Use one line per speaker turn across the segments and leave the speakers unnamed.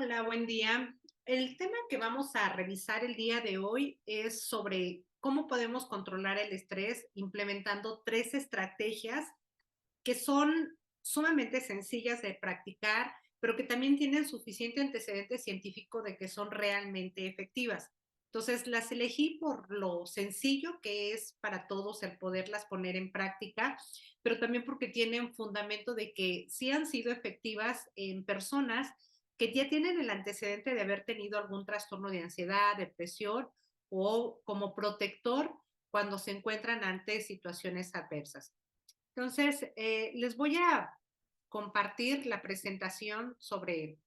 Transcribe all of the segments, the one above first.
Hola, buen día. El tema que vamos a revisar el día de hoy es sobre cómo podemos controlar el estrés implementando tres estrategias que son sumamente sencillas de practicar, pero que también tienen suficiente antecedente científico de que son realmente efectivas. Entonces, las elegí por lo sencillo que es para todos el poderlas poner en práctica, pero también porque tienen fundamento de que sí han sido efectivas en personas que ya tienen el antecedente de haber tenido algún trastorno de ansiedad, depresión o como protector cuando se encuentran ante situaciones adversas. Entonces, les voy a compartir la presentación sobre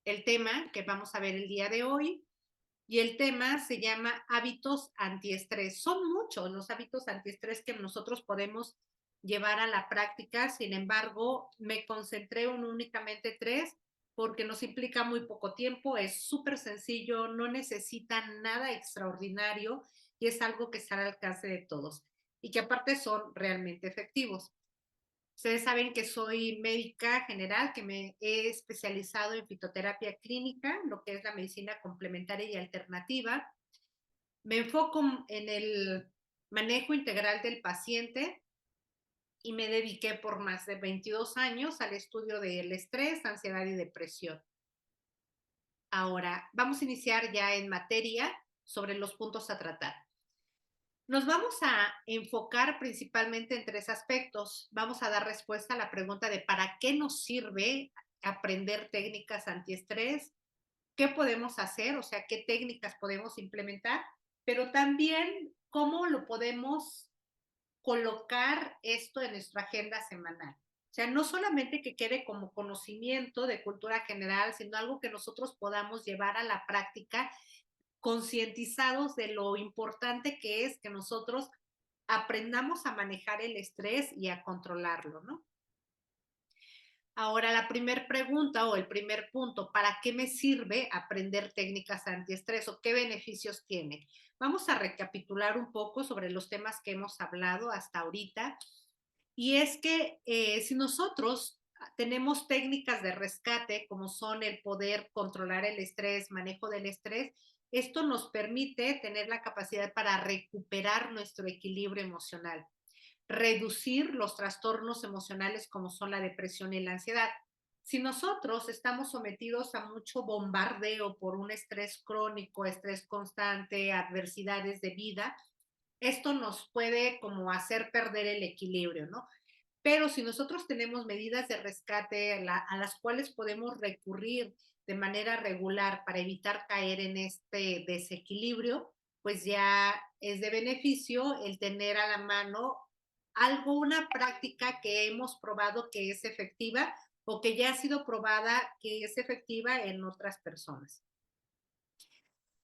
el tema que vamos a ver el día de hoy. Y el tema se llama hábitos antiestrés. Son muchos los hábitos antiestrés que nosotros podemos llevar a la práctica. Sin embargo, me concentré en únicamente tres porque nos implica muy poco tiempo. Es súper sencillo, no necesita nada extraordinario y es algo que está al alcance de todos y que aparte son realmente efectivos. Ustedes saben que soy médica general, que me he especializado en fitoterapia clínica, lo que es la medicina complementaria y alternativa. Me enfoco en el manejo integral del paciente y me dediqué por más de 22 años al estudio del estrés, ansiedad y depresión. Ahora, vamos a iniciar ya en materia sobre los puntos a tratar. Nos vamos a enfocar principalmente en tres aspectos. Vamos a dar respuesta a la pregunta de ¿para qué nos sirve aprender técnicas antiestrés? ¿Qué podemos hacer? O sea, ¿qué técnicas podemos implementar? Pero también cómo lo podemos colocar esto en nuestra agenda semanal. O sea, no solamente que quede como conocimiento de cultura general, sino algo que nosotros podamos llevar a la práctica concientizados de lo importante que es que nosotros aprendamos a manejar el estrés y a controlarlo, ¿no? Ahora, la primera pregunta o el primer punto, ¿para qué me sirve aprender técnicas antiestrés o qué beneficios tiene? Vamos a recapitular un poco sobre los temas que hemos hablado hasta ahorita. Y es que si nosotros tenemos técnicas de rescate, como son el poder controlar el estrés, manejo del estrés, esto nos permite tener la capacidad para recuperar nuestro equilibrio emocional, reducir los trastornos emocionales como son la depresión y la ansiedad. Si nosotros estamos sometidos a mucho bombardeo por un estrés crónico, estrés constante, adversidades de vida, esto nos puede como hacer perder el equilibrio, ¿no? Pero si nosotros tenemos medidas de rescate a las cuales podemos recurrir de manera regular para evitar caer en este desequilibrio, pues ya es de beneficio el tener a la mano algo, una práctica que hemos probado que es efectiva o que ya ha sido probada que es efectiva en otras personas.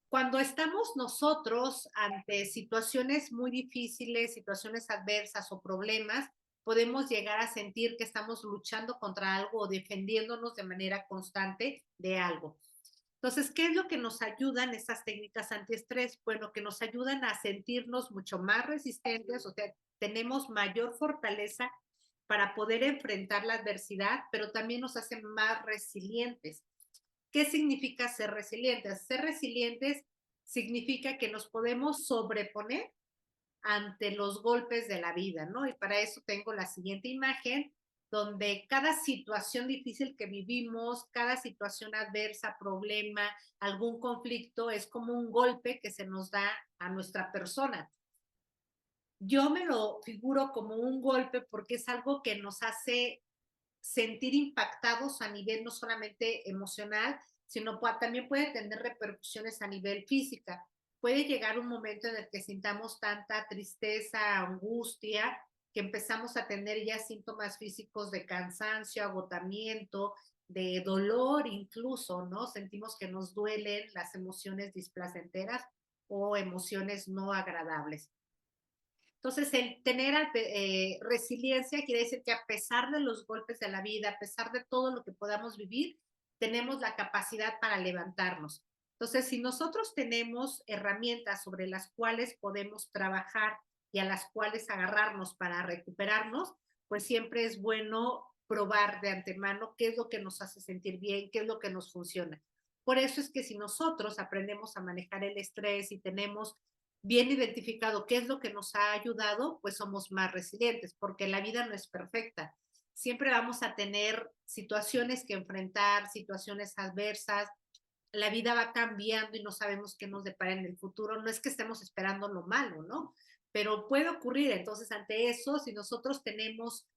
Cuando estamos nosotros ante situaciones muy difíciles, situaciones adversas o problemas, podemos llegar a sentir que estamos luchando contra algo o defendiéndonos de manera constante de algo. Entonces, ¿qué es lo que nos ayudan estas técnicas antiestrés? Bueno, que nos ayudan a sentirnos mucho más resistentes, o sea, tenemos mayor fortaleza para poder enfrentar la adversidad, pero también nos hacen más resilientes. ¿Qué significa ser resilientes? Ser resilientes significa que nos podemos sobreponer ante los golpes de la vida, ¿no? Y para eso tengo la siguiente imagen, donde cada situación difícil que vivimos, cada situación adversa, problema, algún conflicto, es como un golpe que se nos da a nuestra persona. Yo me lo figuro como un golpe porque es algo que nos hace sentir impactados a nivel no solamente emocional, sino también puede tener repercusiones a nivel física. Puede llegar un momento en el que sintamos tanta tristeza, angustia, que empezamos a tener ya síntomas físicos de cansancio, agotamiento, de dolor incluso, ¿no? Sentimos que nos duelen las emociones displacenteras o emociones no agradables. Entonces, el tener resiliencia quiere decir que a pesar de los golpes de la vida, a pesar de todo lo que podamos vivir, tenemos la capacidad para levantarnos. Entonces, si nosotros tenemos herramientas sobre las cuales podemos trabajar y a las cuales agarrarnos para recuperarnos, pues siempre es bueno probar de antemano qué es lo que nos hace sentir bien, qué es lo que nos funciona. Por eso es que si nosotros aprendemos a manejar el estrés y tenemos bien identificado qué es lo que nos ha ayudado, pues somos más resilientes, porque la vida no es perfecta. Siempre vamos a tener situaciones que enfrentar, situaciones adversas. La vida va cambiando y no sabemos qué nos depara en el futuro. No es que estemos esperando lo malo, ¿no? Pero puede ocurrir. Entonces, ante eso, si nosotros tenemos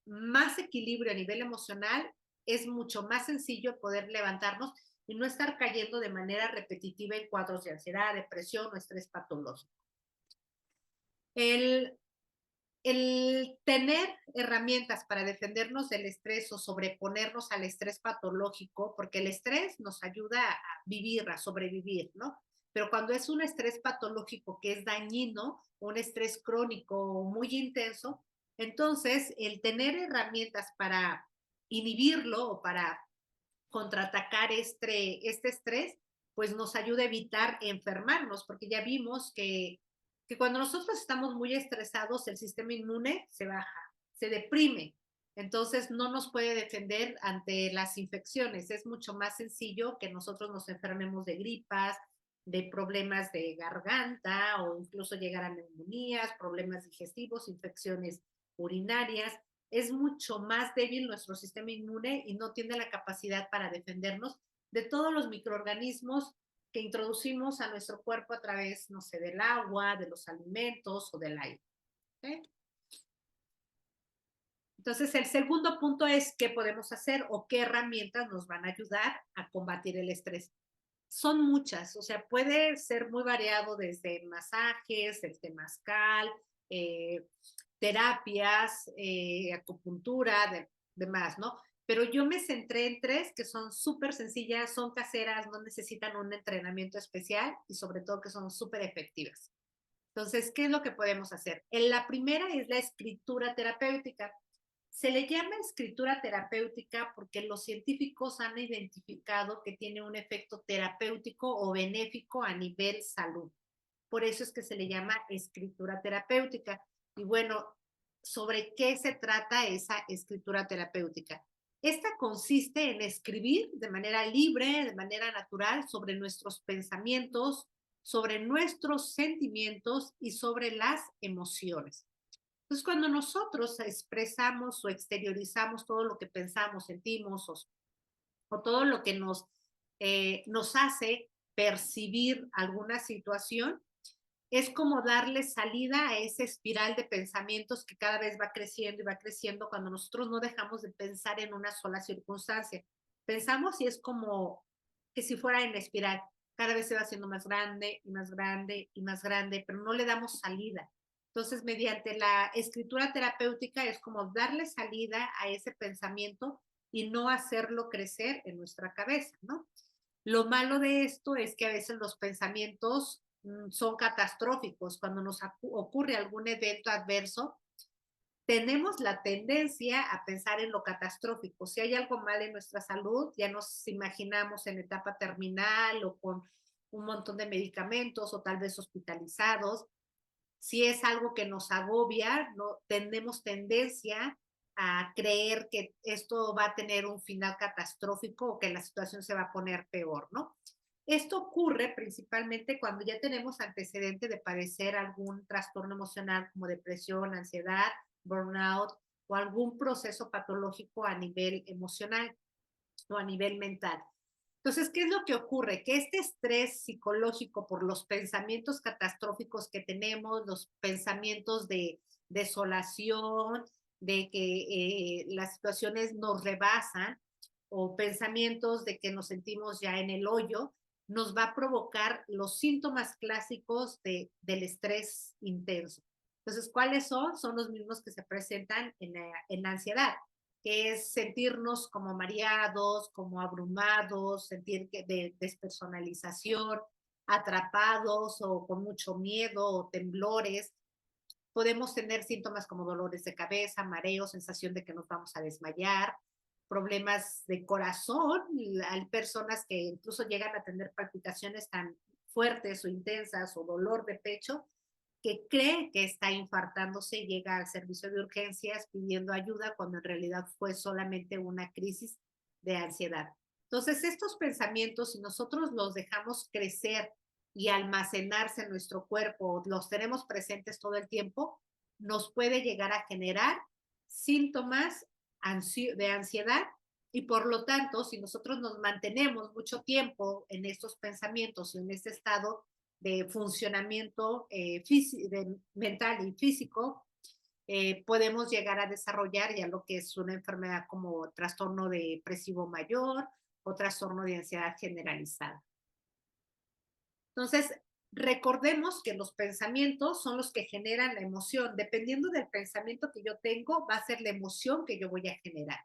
más equilibrio a nivel emocional, es mucho más sencillo poder levantarnos y no estar cayendo de manera repetitiva en cuadros de ansiedad, depresión o estrés patológico. El, el tener herramientas para defendernos del estrés o sobreponernos al estrés patológico, porque el estrés nos ayuda a vivir, a sobrevivir, ¿no? Pero cuando es un estrés patológico que es dañino, un estrés crónico muy intenso, entonces el tener herramientas para inhibirlo o para contraatacar este estrés, pues nos ayuda a evitar enfermarnos, porque ya vimos que cuando nosotros estamos muy estresados, el sistema inmune se baja, se deprime, entonces no nos puede defender ante las infecciones. Es mucho más sencillo que nosotros nos enfermemos de gripas, de problemas de garganta o incluso llegar a neumonías, problemas digestivos, infecciones urinarias. Es mucho más débil nuestro sistema inmune y no tiene la capacidad para defendernos de todos los microorganismos que introducimos a nuestro cuerpo a través, no sé, del agua, de los alimentos o del aire. ¿Okay? Entonces, el segundo punto es qué podemos hacer o qué herramientas nos van a ayudar a combatir el estrés. Son muchas, o sea, puede ser muy variado desde masajes, el temazcal, eh, terapias, acupuntura, demás, ¿no? Pero yo me centré en tres que son súper sencillas, son caseras, no necesitan un entrenamiento especial y sobre todo que son súper efectivas. Entonces, ¿qué es lo que podemos hacer? La primera es la escritura terapéutica. Se le llama escritura terapéutica porque los científicos han identificado que tiene un efecto terapéutico o benéfico a nivel salud. Por eso es que se le llama escritura terapéutica. Y bueno, ¿sobre qué se trata esa escritura terapéutica? Esta consiste en escribir de manera libre, de manera natural, sobre nuestros pensamientos, sobre nuestros sentimientos y sobre las emociones. Entonces, cuando nosotros expresamos o exteriorizamos todo lo que pensamos, sentimos o todo lo que nos hace percibir alguna situación, es como darle salida a esa espiral de pensamientos que cada vez va creciendo y va creciendo cuando nosotros no dejamos de pensar en una sola circunstancia. Pensamos y es como que si fuera en espiral, cada vez se va haciendo más grande y más grande y más grande, pero no le damos salida. Entonces, mediante la escritura terapéutica es como darle salida a ese pensamiento y no hacerlo crecer en nuestra cabeza, ¿no? Lo malo de esto es que a veces los pensamientos son catastróficos. Cuando nos ocurre algún evento adverso, tenemos la tendencia a pensar en lo catastrófico. Si hay algo mal en nuestra salud, ya nos imaginamos en etapa terminal o con un montón de medicamentos o tal vez hospitalizados. Si es algo que nos agobia, no tenemos tendencia a creer que esto va a tener un final catastrófico o que la situación se va a poner peor, ¿no? Esto ocurre principalmente cuando ya tenemos antecedente de padecer algún trastorno emocional como depresión, ansiedad, burnout o algún proceso patológico a nivel emocional o a nivel mental. Entonces, ¿qué es lo que ocurre? Que este estrés psicológico por los pensamientos catastróficos que tenemos, los pensamientos de desolación, de que las situaciones nos rebasan, o pensamientos de que nos sentimos ya en el hoyo, nos va a provocar los síntomas clásicos del estrés intenso. Entonces, ¿cuáles son? Son los mismos que se presentan en la ansiedad, que es sentirnos como mareados, como abrumados, sentir que de despersonalización, atrapados o con mucho miedo o temblores. Podemos tener síntomas como dolores de cabeza, mareo, sensación de que nos vamos a desmayar, problemas de corazón. Hay personas que incluso llegan a tener palpitaciones tan fuertes o intensas o dolor de pecho que cree que está infartándose y llega al servicio de urgencias pidiendo ayuda cuando en realidad fue solamente una crisis de ansiedad. Entonces, estos pensamientos, si nosotros los dejamos crecer y almacenarse en nuestro cuerpo, los tenemos presentes todo el tiempo, nos puede llegar a generar síntomas de ansiedad y por lo tanto, si nosotros nos mantenemos mucho tiempo en estos pensamientos y en este estado de funcionamiento mental y físico, podemos llegar a desarrollar ya lo que es una enfermedad como trastorno depresivo mayor o trastorno de ansiedad generalizada. Entonces, recordemos que los pensamientos son los que generan la emoción. Dependiendo del pensamiento que yo tengo, va a ser la emoción que yo voy a generar.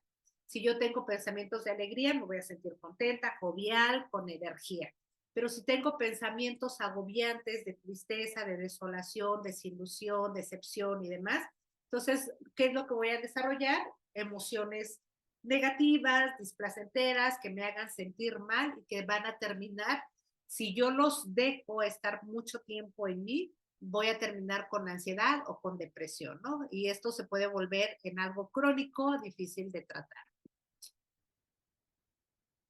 Si yo tengo pensamientos de alegría, me voy a sentir contenta, jovial, con energía. Pero si tengo pensamientos agobiantes de tristeza, de desolación, desilusión, decepción y demás, entonces, ¿qué es lo que voy a desarrollar? Emociones negativas, displacenteras, que me hagan sentir mal y que van a terminar, si yo los dejo estar mucho tiempo en mí, voy a terminar con ansiedad o con depresión, ¿no? Y esto se puede volver en algo crónico, difícil de tratar.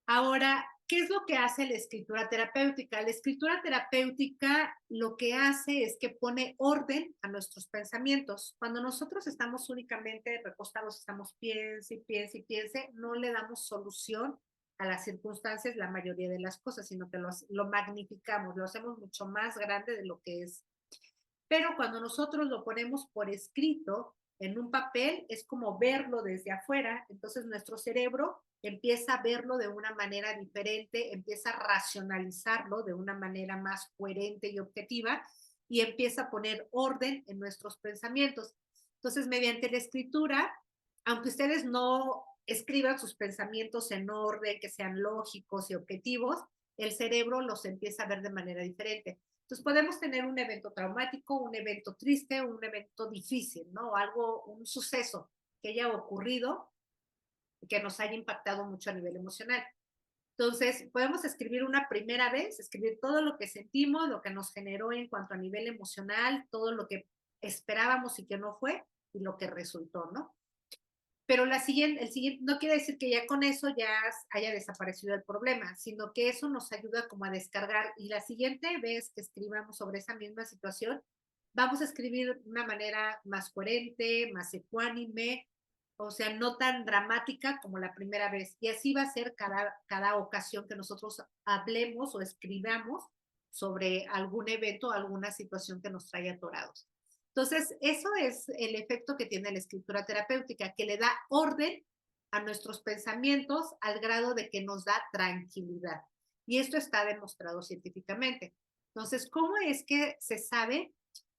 Ahora, ¿qué es lo que hace la escritura terapéutica? La escritura terapéutica lo que hace es que pone orden a nuestros pensamientos. Cuando nosotros estamos únicamente recostados, estamos piense y piense y piense, no le damos solución a las circunstancias, la mayoría de las cosas, sino que lo magnificamos, lo hacemos mucho más grande de lo que es. Pero cuando nosotros lo ponemos por escrito en un papel, es como verlo desde afuera, entonces nuestro cerebro empieza a verlo de una manera diferente, empieza a racionalizarlo de una manera más coherente y objetiva y empieza a poner orden en nuestros pensamientos. Entonces, mediante la escritura, aunque ustedes no escriban sus pensamientos en orden, que sean lógicos y objetivos, el cerebro los empieza a ver de manera diferente. Entonces podemos tener un evento traumático, un evento triste, un evento difícil, ¿no? Algo, un suceso que haya ocurrido y que nos haya impactado mucho a nivel emocional. Entonces, podemos escribir una primera vez, escribir todo lo que sentimos, lo que nos generó en cuanto a nivel emocional, todo lo que esperábamos y que no fue, y lo que resultó, ¿no? Pero el siguiente, no quiere decir que ya con eso ya haya desaparecido el problema, sino que eso nos ayuda como a descargar. Y la siguiente vez que escribamos sobre esa misma situación, vamos a escribir de una manera más coherente, más ecuánime, o sea, no tan dramática como la primera vez. Y así va a ser cada ocasión que nosotros hablemos o escribamos sobre algún evento o alguna situación que nos traiga atorados. Entonces, eso es el efecto que tiene la escritura terapéutica, que le da orden a nuestros pensamientos al grado de que nos da tranquilidad. Y esto está demostrado científicamente. Entonces, ¿cómo es que se sabe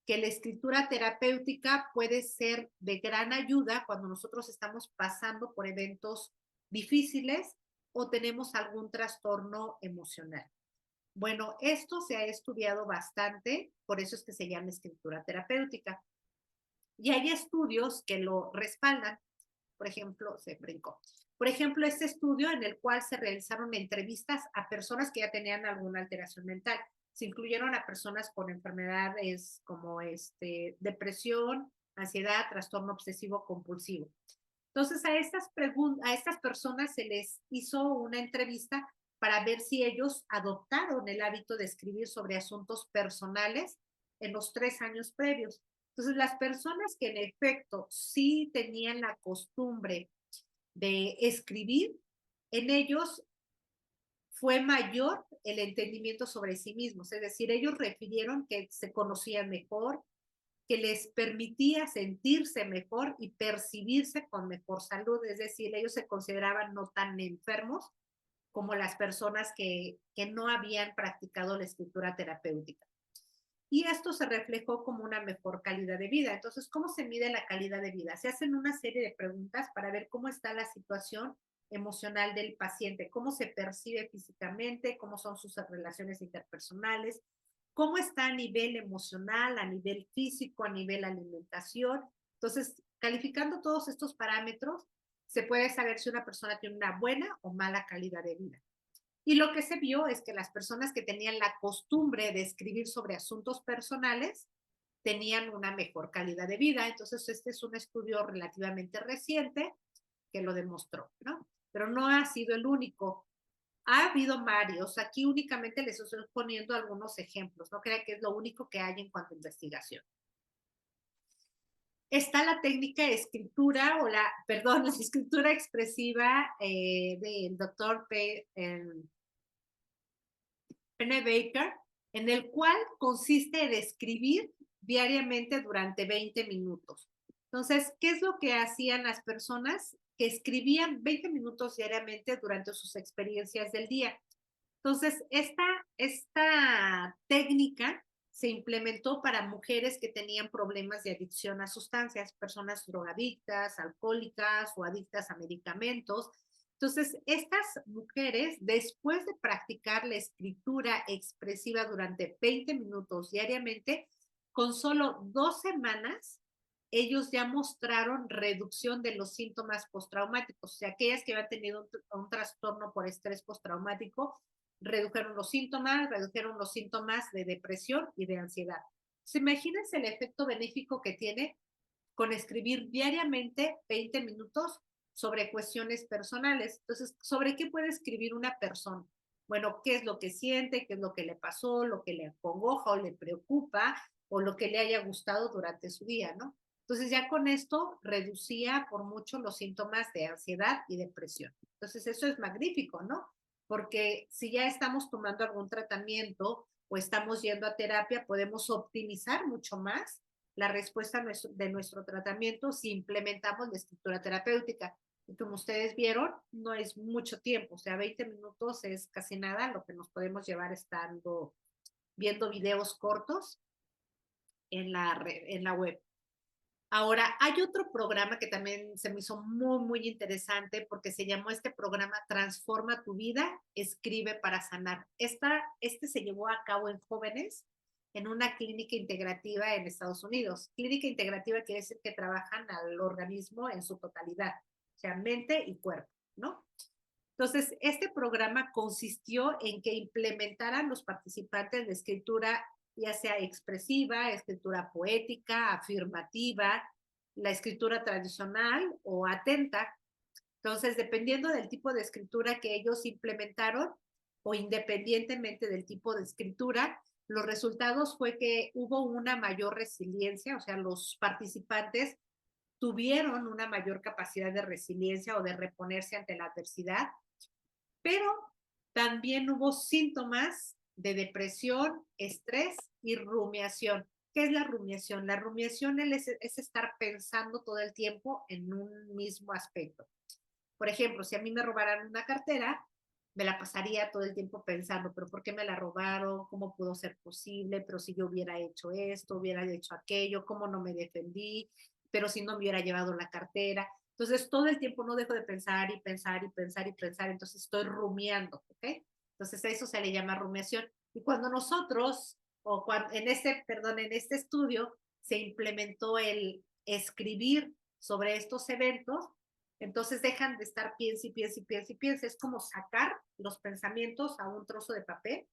que la escritura terapéutica puede ser de gran ayuda cuando nosotros estamos pasando por eventos difíciles o tenemos algún trastorno emocional? Bueno, esto se ha estudiado bastante, por eso es que se llama escritura terapéutica. Y hay estudios que lo respaldan. Por ejemplo, se brincó. Por ejemplo, este estudio en el cual se realizaron entrevistas a personas que ya tenían alguna alteración mental. Se incluyeron a personas con enfermedades como depresión, ansiedad, trastorno obsesivo compulsivo. Entonces, a estas personas se les hizo una entrevista para ver si ellos adoptaron el hábito de escribir sobre asuntos personales en los 3 años previos. Entonces, las personas que en efecto sí tenían la costumbre de escribir, en ellos fue mayor el entendimiento sobre sí mismos. Es decir, ellos refirieron que se conocían mejor, que les permitía sentirse mejor y percibirse con mejor salud. Es decir, ellos se consideraban no tan enfermos como las personas que no habían practicado la escritura terapéutica. Y esto se reflejó como una mejor calidad de vida. Entonces, ¿cómo se mide la calidad de vida? Se hacen una serie de preguntas para ver cómo está la situación emocional del paciente, cómo se percibe físicamente, cómo son sus relaciones interpersonales, cómo está a nivel emocional, a nivel físico, a nivel alimentación. Entonces, calificando todos estos parámetros, se puede saber si una persona tiene una buena o mala calidad de vida. Y lo que se vio es que las personas que tenían la costumbre de escribir sobre asuntos personales tenían una mejor calidad de vida. Entonces, este es un estudio relativamente reciente que lo demostró, ¿no? Pero no ha sido el único. Ha habido varios. Aquí únicamente les estoy poniendo algunos ejemplos. No crean que es lo único que hay en cuanto a investigación. Está la técnica de escritura o perdón, la escritura expresiva del doctor Penny Baker, en el cual consiste en escribir diariamente durante 20 minutos. Entonces, ¿qué es lo que hacían las personas que escribían 20 minutos diariamente durante sus experiencias del día? Entonces, esta técnica se implementó para mujeres que tenían problemas de adicción a sustancias, personas drogadictas, alcohólicas o adictas a medicamentos. Entonces, estas mujeres, después de practicar la escritura expresiva durante 20 minutos diariamente, con solo 2 semanas, ellos ya mostraron reducción de los síntomas postraumáticos. O sea, aquellas que habían tenido un trastorno por estrés postraumático, redujeron los síntomas de depresión y de ansiedad. Entonces, imagínense el efecto benéfico que tiene con escribir diariamente 20 minutos sobre cuestiones personales. Entonces, ¿sobre qué puede escribir una persona? Bueno, ¿qué es lo que siente? ¿Qué es lo que le pasó? ¿Lo que le acongoja o le preocupa? ¿O lo que le haya gustado durante su día, ¿no? Entonces, ya con esto reducía por mucho los síntomas de ansiedad y depresión. Entonces, eso es magnífico, ¿no? Porque si ya estamos tomando algún tratamiento o estamos yendo a terapia, podemos optimizar mucho más la respuesta de nuestro tratamiento si implementamos la escritura terapéutica. Y como ustedes vieron, no es mucho tiempo, o sea, 20 minutos es casi nada lo que nos podemos llevar estando viendo videos cortos en la web. Ahora, hay otro programa que también se me hizo muy, muy interesante porque se llamó este programa Transforma tu vida, escribe para sanar. Este se llevó a cabo en jóvenes en una clínica integrativa en Estados Unidos. Clínica integrativa quiere decir que trabajan al organismo en su totalidad, o sea, mente y cuerpo, ¿no? Entonces, este programa consistió en que implementaran los participantes de escritura, ya sea expresiva, escritura poética, afirmativa, la escritura tradicional o atenta. Entonces, dependiendo del tipo de escritura que ellos implementaron o independientemente del tipo de escritura, los resultados fue que hubo una mayor resiliencia, o sea, los participantes tuvieron una mayor capacidad de resiliencia o de reponerse ante la adversidad, pero también hubo síntomas de depresión, estrés y rumiación. ¿Qué es la rumiación? La rumiación es estar pensando todo el tiempo en un mismo aspecto. Por ejemplo, si a mí me robaran una cartera, me la pasaría todo el tiempo pensando, pero ¿por qué me la robaron? ¿Cómo pudo ser posible? Pero si yo hubiera hecho esto, hubiera hecho aquello, ¿cómo no me defendí? Pero si no me hubiera llevado la cartera. Entonces, todo el tiempo no dejo de pensar y pensar y pensar y pensar, entonces estoy rumiando, ¿ok? Entonces, a eso se le llama rumiación. Y cuando nosotros, en este estudio, se implementó el escribir sobre estos eventos, entonces dejan de estar piense y piense y piense y piense. Es como sacar los pensamientos a un trozo de papel,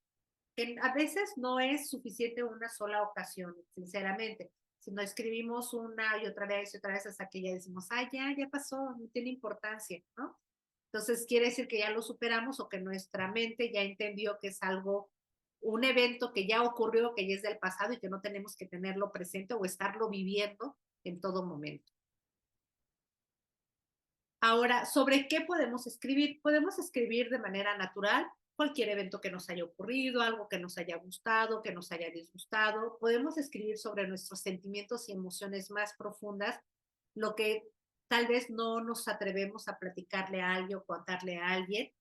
que a veces no es suficiente una sola ocasión, sinceramente. Si no escribimos una y otra vez hasta que ya decimos, ah, ya pasó, no tiene importancia, ¿no? Entonces quiere decir que ya lo superamos o que nuestra mente ya entendió que es algo, un evento que ya ocurrió, que ya es del pasado y que no tenemos que tenerlo presente o estarlo viviendo en todo momento. Ahora, ¿sobre qué podemos escribir? Podemos escribir de manera natural cualquier evento que nos haya ocurrido, algo que nos haya gustado, que nos haya disgustado. Podemos escribir sobre nuestros sentimientos y emociones más profundas, lo que tal vez no nos atrevemos a platicarle a alguien o contarle a alguien.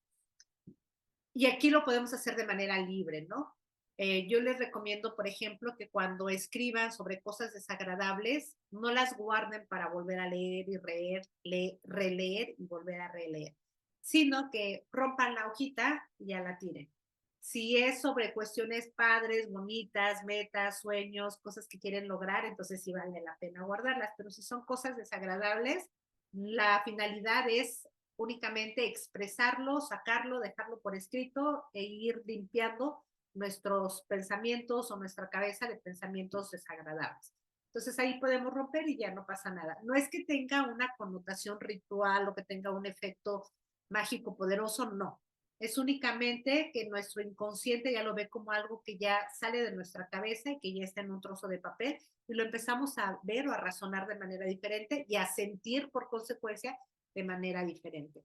Y aquí lo podemos hacer de manera libre, ¿no? Yo les recomiendo, por ejemplo, que cuando escriban sobre cosas desagradables, no las guarden para volver a leer y releer y volver a releer, sino que rompan la hojita y ya la tiren. Si es sobre cuestiones padres, bonitas, metas, sueños, cosas que quieren lograr, entonces sí vale la pena guardarlas, pero si son cosas desagradables, la finalidad es únicamente expresarlo, sacarlo, dejarlo por escrito e ir limpiando nuestros pensamientos o nuestra cabeza de pensamientos desagradables. Entonces ahí podemos romper y ya no pasa nada. No es que tenga una connotación ritual o que tenga un efecto mágico poderoso, no. Es únicamente que nuestro inconsciente ya lo ve como algo que ya sale de nuestra cabeza y que ya está en un trozo de papel y lo empezamos a ver o a razonar de manera diferente y a sentir por consecuencia de manera diferente.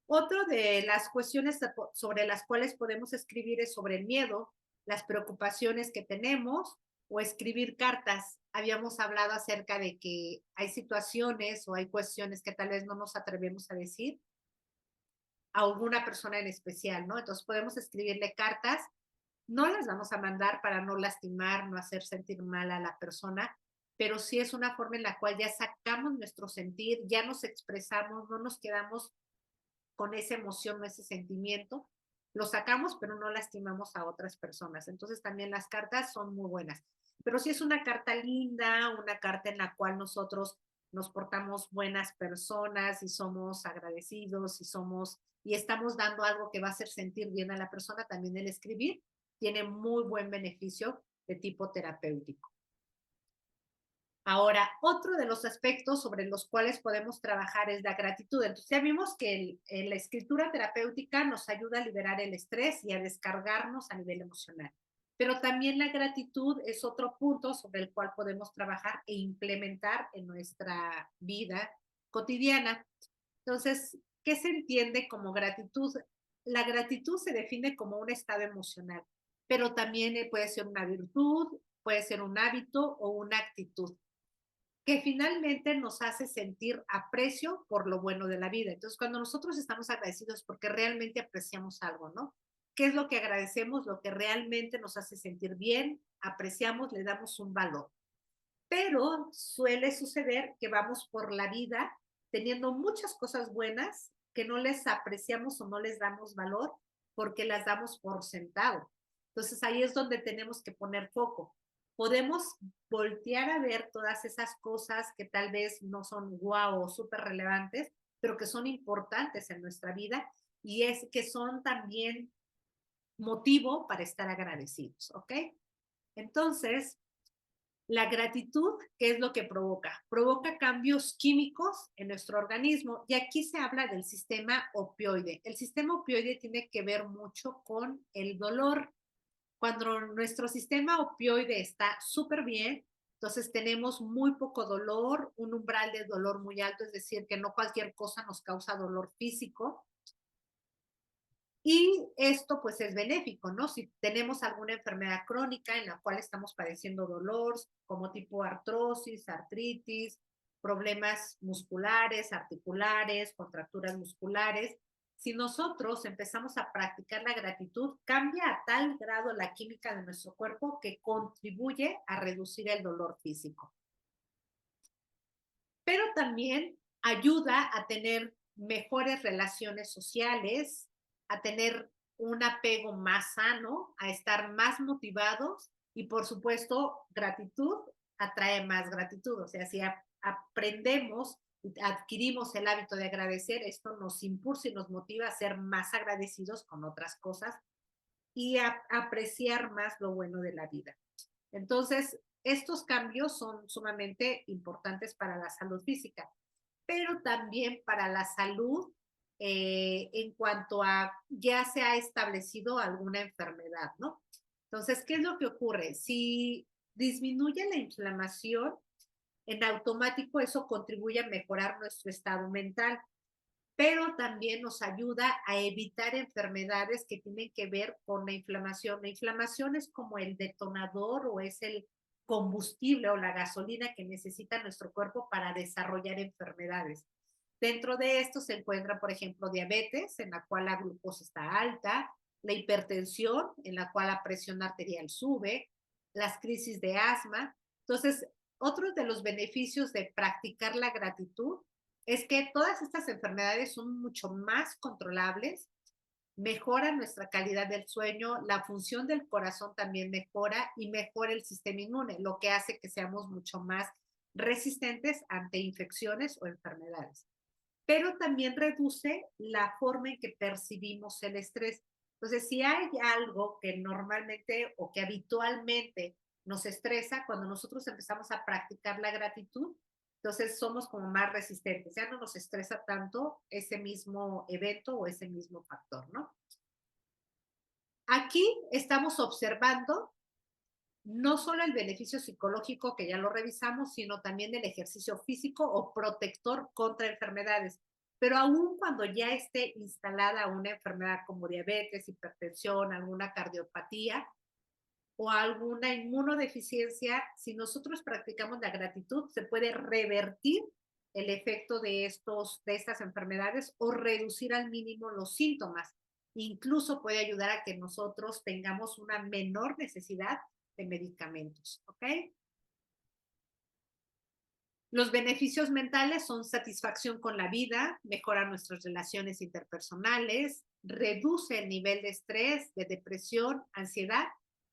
Otro de las cuestiones sobre las cuales podemos escribir es sobre el miedo, las preocupaciones que tenemos o escribir cartas. Habíamos hablado acerca de que hay situaciones o hay cuestiones que tal vez no nos atrevemos a decir a alguna persona en especial, ¿no? Entonces podemos escribirle cartas, no las vamos a mandar para no lastimar, no hacer sentir mal a la persona, pero sí es una forma en la cual ya sacamos nuestro sentir, ya nos expresamos, no nos quedamos con esa emoción o ese sentimiento, lo sacamos, pero no lastimamos a otras personas. Entonces también las cartas son muy buenas. Pero si es una carta linda, una carta en la cual nosotros nos portamos buenas personas y somos agradecidos y estamos dando algo que va a hacer sentir bien a la persona, también el escribir tiene muy buen beneficio de tipo terapéutico. Ahora, otro de los aspectos sobre los cuales podemos trabajar es la gratitud. Entonces, ya vimos que la escritura terapéutica nos ayuda a liberar el estrés y a descargarnos a nivel emocional. Pero también la gratitud es otro punto sobre el cual podemos trabajar e implementar en nuestra vida cotidiana. Entonces, ¿qué se entiende como gratitud? La gratitud se define como un estado emocional, pero también puede ser una virtud, puede ser un hábito o una actitud que finalmente nos hace sentir aprecio por lo bueno de la vida. Entonces, cuando nosotros estamos agradecidos porque realmente apreciamos algo, ¿no? ¿Qué es lo que agradecemos? Lo que realmente nos hace sentir bien, apreciamos, le damos un valor. Pero suele suceder que vamos por la vida teniendo muchas cosas buenas que no les apreciamos o no les damos valor porque las damos por sentado. Entonces ahí es donde tenemos que poner foco. Podemos voltear a ver todas esas cosas que tal vez no son guau o súper relevantes, pero que son importantes en nuestra vida y es que son también motivo para estar agradecidos, ¿ok? Entonces, la gratitud, ¿qué es lo que provoca? Provoca cambios químicos en nuestro organismo y aquí se habla del sistema opioide. El sistema opioide tiene que ver mucho con el dolor. Cuando nuestro sistema opioide está súper bien, entonces tenemos muy poco dolor, un umbral de dolor muy alto, es decir, que no cualquier cosa nos causa dolor físico. Y esto pues es benéfico, ¿no? Si tenemos alguna enfermedad crónica en la cual estamos padeciendo dolor, como tipo artrosis, artritis, problemas musculares, articulares, contracturas musculares, si nosotros empezamos a practicar la gratitud, cambia a tal grado la química de nuestro cuerpo que contribuye a reducir el dolor físico. Pero también ayuda a tener mejores relaciones sociales, a tener un apego más sano, a estar más motivados y por supuesto gratitud atrae más gratitud. O sea, si aprendemos, adquirimos el hábito de agradecer, esto nos impulsa y nos motiva a ser más agradecidos con otras cosas y a apreciar más lo bueno de la vida. Entonces, estos cambios son sumamente importantes para la salud física, pero también para la salud en cuanto a ya se ha establecido alguna enfermedad, ¿no? Entonces, ¿qué es lo que ocurre? Si disminuye la inflamación, en automático eso contribuye a mejorar nuestro estado mental, pero también nos ayuda a evitar enfermedades que tienen que ver con la inflamación. La inflamación es como el detonador o es el combustible o la gasolina que necesita nuestro cuerpo para desarrollar enfermedades. Dentro de esto se encuentra, por ejemplo, diabetes, en la cual la glucosa está alta, la hipertensión, en la cual la presión arterial sube, las crisis de asma. Entonces, otro de los beneficios de practicar la gratitud es que todas estas enfermedades son mucho más controlables, mejoran nuestra calidad del sueño, la función del corazón también mejora y mejora el sistema inmune, lo que hace que seamos mucho más resistentes ante infecciones o enfermedades. Pero también reduce la forma en que percibimos el estrés. Entonces, si hay algo que normalmente o que habitualmente nos estresa, cuando nosotros empezamos a practicar la gratitud, entonces somos como más resistentes, ya no nos estresa tanto ese mismo evento o ese mismo factor, ¿no? Aquí estamos observando no solo el beneficio psicológico, que ya lo revisamos, sino también el ejercicio físico o protector contra enfermedades. Pero aún cuando ya esté instalada una enfermedad como diabetes, hipertensión, alguna cardiopatía o alguna inmunodeficiencia, si nosotros practicamos la gratitud, se puede revertir el efecto de estas enfermedades o reducir al mínimo los síntomas. Incluso puede ayudar a que nosotros tengamos una menor necesidad de medicamentos, ¿ok? Los beneficios mentales son satisfacción con la vida, mejora nuestras relaciones interpersonales, reduce el nivel de estrés, de depresión, ansiedad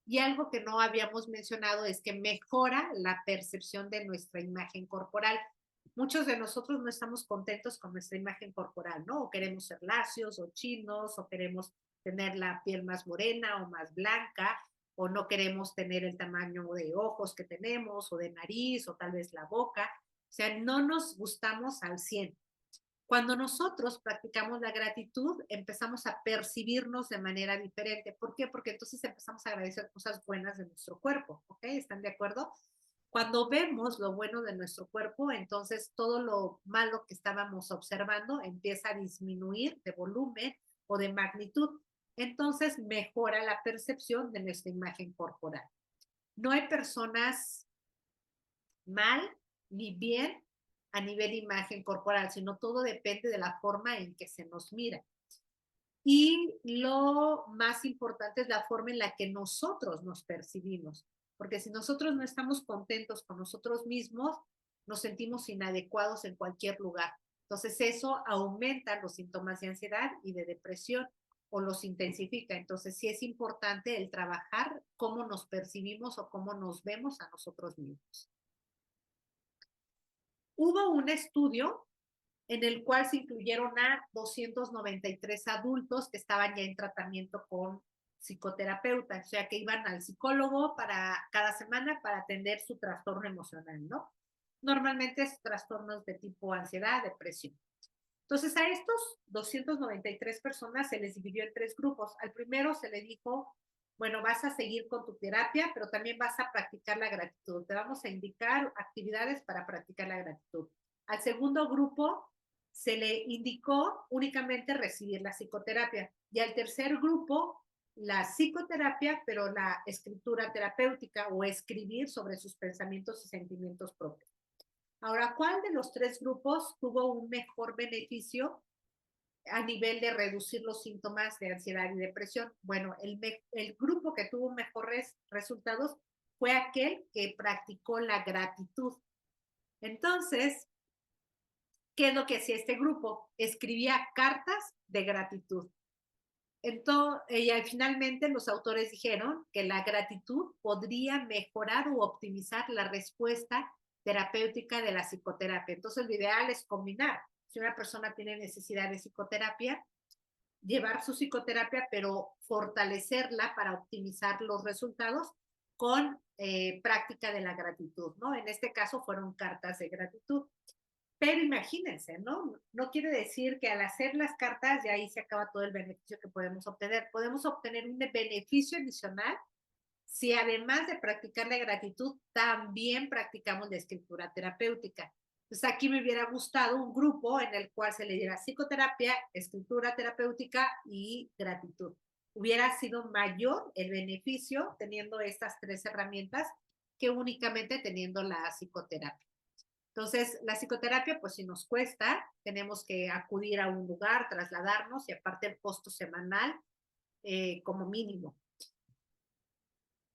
y algo que no habíamos mencionado es que mejora la percepción de nuestra imagen corporal. Muchos de nosotros no estamos contentos con nuestra imagen corporal, ¿no? O queremos ser lacios o chinos, o queremos tener la piel más morena o más blanca, o no queremos tener el tamaño de ojos que tenemos, o de nariz, o tal vez la boca. O sea, no nos gustamos al 100. Cuando nosotros practicamos la gratitud, empezamos a percibirnos de manera diferente. ¿Por qué? Porque entonces empezamos a agradecer cosas buenas de nuestro cuerpo. ¿Ok? ¿Están de acuerdo? Cuando vemos lo bueno de nuestro cuerpo, entonces todo lo malo que estábamos observando empieza a disminuir de volumen o de magnitud. Entonces mejora la percepción de nuestra imagen corporal. No hay personas mal ni bien a nivel imagen corporal, sino todo depende de la forma en que se nos mira. Y lo más importante es la forma en la que nosotros nos percibimos, porque si nosotros no estamos contentos con nosotros mismos, nos sentimos inadecuados en cualquier lugar. Entonces eso aumenta los síntomas de ansiedad y de depresión o los intensifica. Entonces sí es importante el trabajar cómo nos percibimos o cómo nos vemos a nosotros mismos. Hubo un estudio en el cual se incluyeron a 293 adultos que estaban ya en tratamiento con psicoterapeuta, o sea, que iban al psicólogo para cada semana para atender su trastorno emocional, ¿no? Normalmente es trastornos de tipo ansiedad, depresión. Entonces, a estos 293 personas se les dividió en tres grupos. Al primero se le dijo, bueno, vas a seguir con tu terapia, pero también vas a practicar la gratitud. Te vamos a indicar actividades para practicar la gratitud. Al segundo grupo se le indicó únicamente recibir la psicoterapia. Y al tercer grupo, la psicoterapia, pero la escritura terapéutica o escribir sobre sus pensamientos y sentimientos propios. Ahora, ¿cuál de los tres grupos tuvo un mejor beneficio a nivel de reducir los síntomas de ansiedad y depresión? Bueno, el grupo que tuvo mejores resultados fue aquel que practicó la gratitud. Entonces, ¿qué es lo que hacía este grupo? Escribía cartas de gratitud. Entonces, y finalmente los autores dijeron que la gratitud podría mejorar o optimizar la respuesta terapéutica de la psicoterapia. Entonces, lo ideal es combinar. Si una persona tiene necesidad de psicoterapia, llevar su psicoterapia, pero fortalecerla para optimizar los resultados con práctica de la gratitud, ¿no? En este caso fueron cartas de gratitud. Pero imagínense, ¿no? No quiere decir que al hacer las cartas ya ahí se acaba todo el beneficio que podemos obtener. Podemos obtener un beneficio adicional si además de practicar la gratitud, también practicamos la escritura terapéutica. Entonces aquí me hubiera gustado un grupo en el cual se le diera psicoterapia, escritura terapéutica y gratitud. Hubiera sido mayor el beneficio teniendo estas tres herramientas que únicamente teniendo la psicoterapia. Entonces, la psicoterapia, pues si nos cuesta, tenemos que acudir a un lugar, trasladarnos y aparte el costo semanal como mínimo.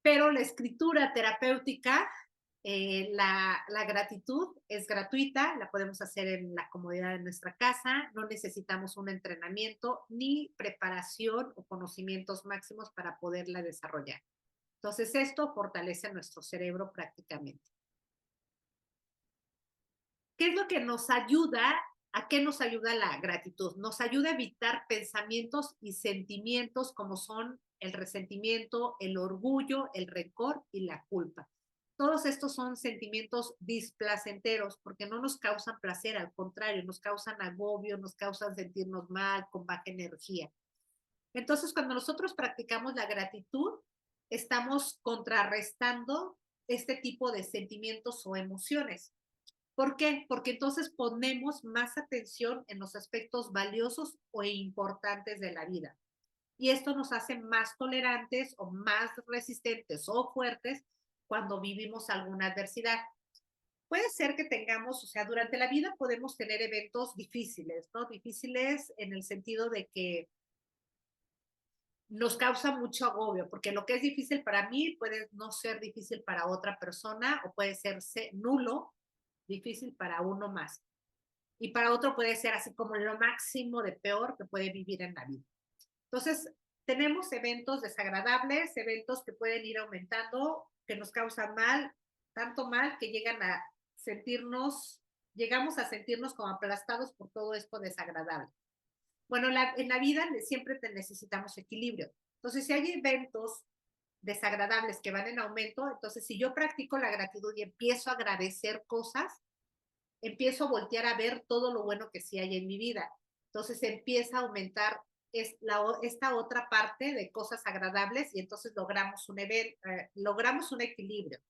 Pero la escritura terapéutica, la gratitud es gratuita, la podemos hacer en la comodidad de nuestra casa, no necesitamos un entrenamiento ni preparación o conocimientos máximos para poderla desarrollar. Entonces, esto fortalece nuestro cerebro prácticamente. ¿Qué es lo que nos ayuda? ¿A qué nos ayuda la gratitud? Nos ayuda a evitar pensamientos y sentimientos como son el resentimiento, el orgullo, el rencor y la culpa. Todos estos son sentimientos displacenteros porque no nos causan placer, al contrario, nos causan agobio, nos causan sentirnos mal, con baja energía. Entonces, cuando nosotros practicamos la gratitud, estamos contrarrestando este tipo de sentimientos o emociones. ¿Por qué? Porque entonces ponemos más atención en los aspectos valiosos o importantes de la vida. Y esto nos hace más tolerantes o más resistentes o fuertes cuando vivimos alguna adversidad. Puede ser que tengamos, o sea, durante la vida podemos tener eventos difíciles, ¿no? Difíciles en el sentido de que nos causa mucho agobio, porque lo que es difícil para mí puede no ser difícil para otra persona o puede ser nulo, difícil para uno más. Y para otro puede ser así como lo máximo de peor que puede vivir en la vida. Entonces, tenemos eventos desagradables, eventos que pueden ir aumentando, que nos causan mal, tanto mal que llegan a sentirnos, llegamos a sentirnos como aplastados por todo esto desagradable. Bueno, en la vida siempre necesitamos equilibrio. Entonces, si hay eventos desagradables que van en aumento, entonces si yo practico la gratitud y empiezo a agradecer cosas, empiezo a voltear a ver todo lo bueno que sí hay en mi vida. Entonces empieza a aumentar esta otra parte de cosas agradables y entonces logramos un equilibrio.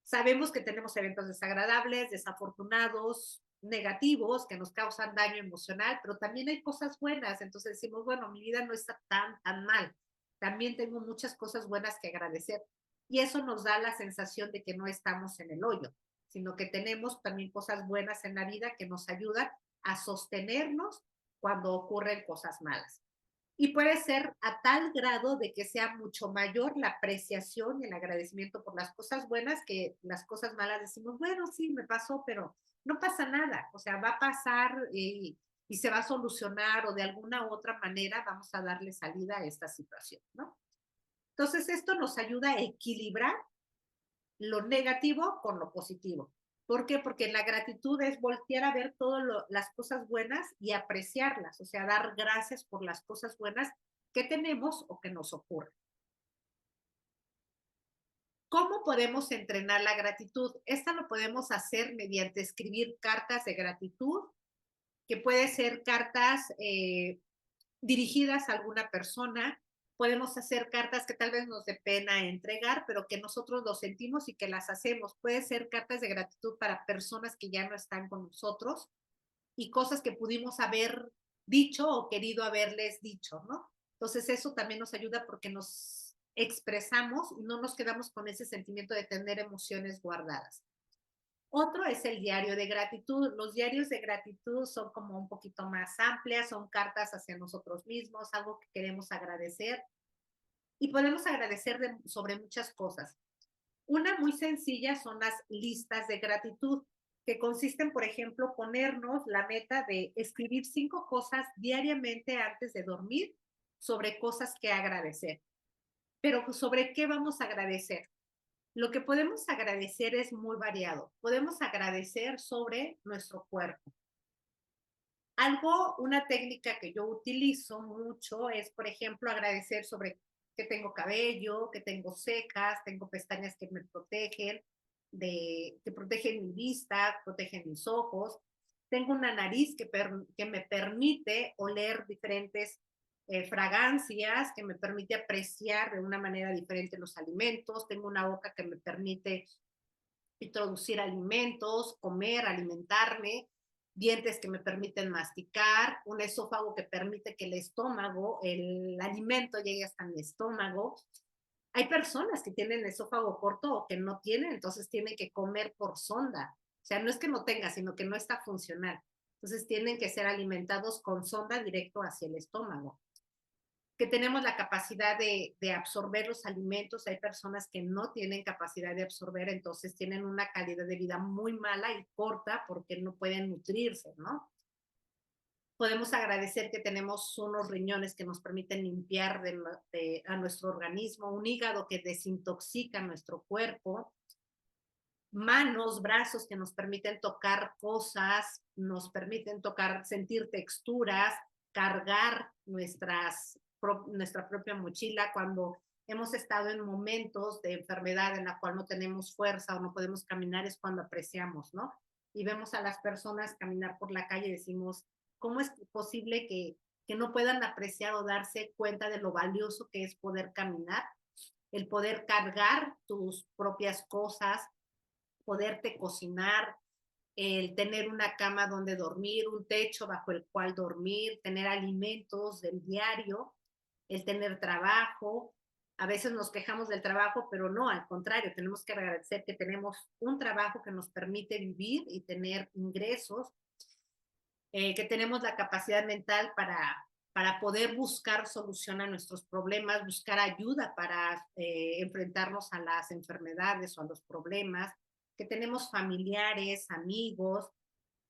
Sabemos que tenemos eventos desagradables, desafortunados, negativos, que nos causan daño emocional, pero también hay cosas buenas. Entonces decimos, bueno, mi vida no está tan mal. También tengo muchas cosas buenas que agradecer. Y eso nos da la sensación de que no estamos en el hoyo, sino que tenemos también cosas buenas en la vida que nos ayudan a sostenernos cuando ocurren cosas malas. Y puede ser a tal grado de que sea mucho mayor la apreciación y el agradecimiento por las cosas buenas que las cosas malas. Decimos, bueno, sí, me pasó, pero no pasa nada. O sea, va a pasar y se va a solucionar o de alguna u otra manera vamos a darle salida a esta situación, ¿no? Entonces, esto nos ayuda a equilibrar lo negativo con lo positivo. ¿Por qué? Porque la gratitud es voltear a ver todas las cosas buenas y apreciarlas, o sea, dar gracias por las cosas buenas que tenemos o que nos ocurren. ¿Cómo podemos entrenar la gratitud? Esta lo podemos hacer mediante escribir cartas de gratitud, que puede ser cartas dirigidas a alguna persona. Podemos hacer cartas que tal vez nos dé pena entregar, pero que nosotros lo sentimos y que las hacemos. Puede ser cartas de gratitud para personas que ya no están con nosotros y cosas que pudimos haber dicho o querido haberles dicho, ¿no? Entonces eso también nos ayuda porque nos expresamos y no nos quedamos con ese sentimiento de tener emociones guardadas. Otro es el diario de gratitud. Los diarios de gratitud son como un poquito más amplias, son cartas hacia nosotros mismos, algo que queremos agradecer y podemos agradecer sobre muchas cosas. Una muy sencilla son las listas de gratitud, que consisten, por ejemplo, ponernos la meta de escribir 5 cosas diariamente antes de dormir sobre cosas que agradecer. Pero ¿sobre qué vamos a agradecer? Lo que podemos agradecer es muy variado. Podemos agradecer sobre nuestro cuerpo. Una técnica que yo utilizo mucho es, por ejemplo, agradecer sobre que tengo cabello, que tengo cejas, tengo pestañas que me protegen, que protegen mi vista, protegen mis ojos. Tengo una nariz que me permite oler diferentes fragancias, que me permite apreciar de una manera diferente los alimentos. Tengo una boca que me permite introducir alimentos, comer, alimentarme, dientes que me permiten masticar, un esófago que permite que el alimento llegue hasta mi estómago. Hay personas que tienen esófago corto o que no tienen, entonces tienen que comer por sonda. O sea, no es que no tenga, sino que no está funcional. Entonces tienen que ser alimentados con sonda directo hacia el estómago, que tenemos la capacidad de absorber los alimentos. Hay personas que no tienen capacidad de absorber, entonces tienen una calidad de vida muy mala y corta porque no pueden nutrirse, ¿no? Podemos agradecer que tenemos unos riñones que nos permiten limpiar a nuestro organismo, un hígado que desintoxica nuestro cuerpo, manos, brazos que nos permiten tocar cosas, nos permiten sentir texturas, cargar nuestra propia mochila, cuando hemos estado en momentos de enfermedad en la cual no tenemos fuerza o no podemos caminar, es cuando apreciamos, ¿no? Y vemos a las personas caminar por la calle y decimos, ¿cómo es posible que no puedan apreciar o darse cuenta de lo valioso que es poder caminar, el poder cargar tus propias cosas, poderte cocinar, el tener una cama donde dormir, un techo bajo el cual dormir, tener alimentos del diario, el tener trabajo? A veces nos quejamos del trabajo, pero no, al contrario, tenemos que agradecer que tenemos un trabajo que nos permite vivir y tener ingresos, que tenemos la capacidad mental para poder buscar solución a nuestros problemas, buscar ayuda para enfrentarnos a las enfermedades o a los problemas, que tenemos familiares, amigos.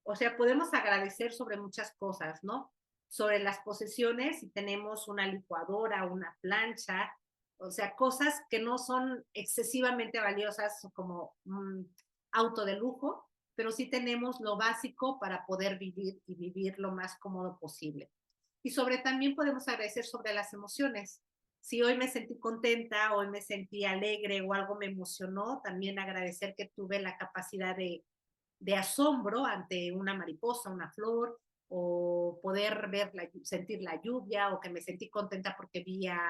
O sea, podemos agradecer sobre muchas cosas, ¿no? Sobre las posesiones, si tenemos una licuadora, una plancha, o sea, cosas que no son excesivamente valiosas como un auto de lujo, pero sí tenemos lo básico para poder vivir y vivir lo más cómodo posible. Y sobre también podemos agradecer sobre las emociones. Si hoy me sentí contenta, hoy me sentí alegre o algo me emocionó, también agradecer que tuve la capacidad de asombro ante una mariposa, una flor, o poder ver, sentir la lluvia, o que me sentí contenta porque vi a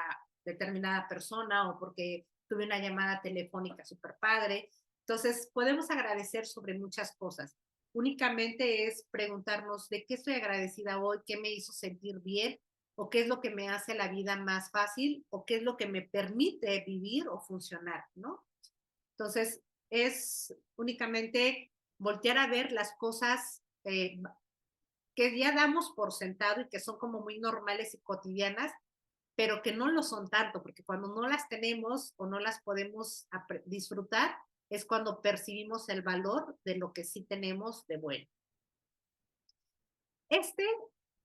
determinada persona, o porque tuve una llamada telefónica súper padre. Entonces, podemos agradecer sobre muchas cosas. Únicamente es preguntarnos de qué estoy agradecida hoy, qué me hizo sentir bien, o qué es lo que me hace la vida más fácil, o qué es lo que me permite vivir o funcionar, ¿no? Entonces, es únicamente voltear a ver las cosas que ya damos por sentado y que son como muy normales y cotidianas, pero que no lo son tanto, porque cuando no las tenemos o no las podemos disfrutar, es cuando percibimos el valor de lo que sí tenemos de bueno. Este,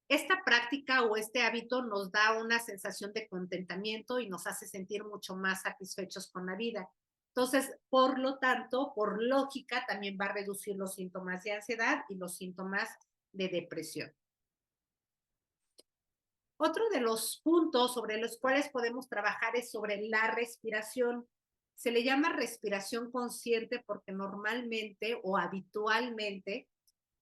esta práctica o este hábito nos da una sensación de contentamiento y nos hace sentir mucho más satisfechos con la vida. Entonces, por lo tanto, por lógica, también va a reducir los síntomas de ansiedad y los síntomas de depresión. Otro de los puntos sobre los cuales podemos trabajar es sobre la respiración. Se le llama respiración consciente porque normalmente o habitualmente